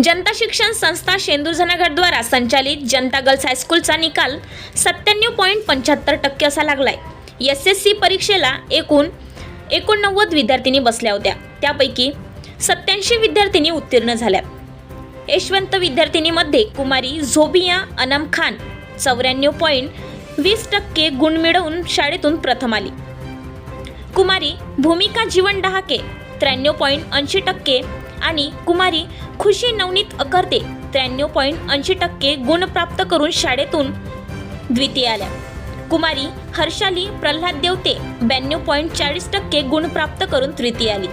जनता शिक्षण संस्था शेंदूरझनागड द्वारा संचालित जनता गर्ल्स हायस्कूलचा निकाल 97.75% असा लागलाय। SSC परीक्षेला एकूण 89 विद्यार्थिनी बसल्या होत्या, त्यापैकी 87 विद्यार्थिनी उत्तीर्ण झाल्या। यशवंत विद्यार्थिनीमध्ये कुमारी झोबिया अनम खान 94.20% गुण मिळवून शाळेतून प्रथम आली। कुमारी भूमिका जीवन डहाके 93.80% आणि कुमारी खुशी नवनीत अकर्ते 93.80% गुण प्राप्त करून शाळेतून द्वितीय आल्या। कुमारी हर्षाली प्रल्हाद देवते 92.40% गुण प्राप्त करून तृतीय आली।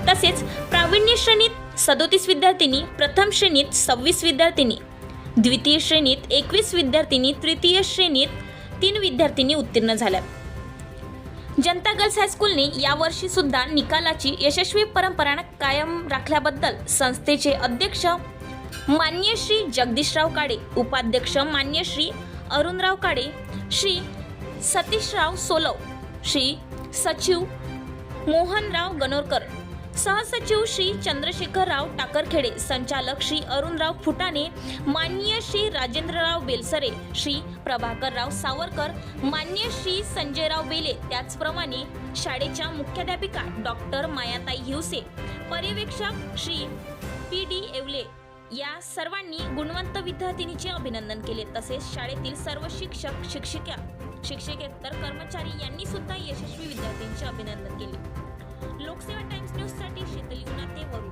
तसेच प्रावीण्य श्रेणीत 37 विद्यार्थिनी, प्रथम श्रेणीत 26 विद्यार्थिनी, द्वितीय श्रेणीत 21 विद्यार्थिनी, तृतीय श्रेणीत 3 विद्यार्थिनी उत्तीर्ण झाल्या। जनता गर्ल्स हायस्कूलने यावर्षी सुद्धा निकालाची यशस्वी परंपरा कायम राखल्याबद्दल संस्थेचे अध्यक्ष मान्य श्री जगदीशराव काडे, उपाध्यक्ष मान्य श्री अरुणराव काडे, श्री सतीशराव सोलव, श्री सचिव मोहनराव गणोरकर, सहसचिव श्री चंद्रशेखरराव टाकरखेडे, संचालक श्री अरुणराव फुटाणे, माननीय श्री राजेंद्रराव बेलसरे, श्री प्रभाकरराव सावरकर, माननीय श्री संजयराव बेले, त्याचप्रमाणे शाळेच्या मुख्याध्यापिका डॉक्टर मायाताई हिवसे, पर्यवेक्षक श्री PD येवले या सर्वांनी गुणवंत विद्यार्थिनीचे अभिनंदन केले। तसेच शाळेतील सर्व शिक्षक, शिक्षकेतर कर्मचारी यांनी सुद्धा यशस्वी विद्यार्थ्यांचे अभिनंदन केले। लोकसेवा टाइम्स न्यूज साठी शीतल युनाते वरुड।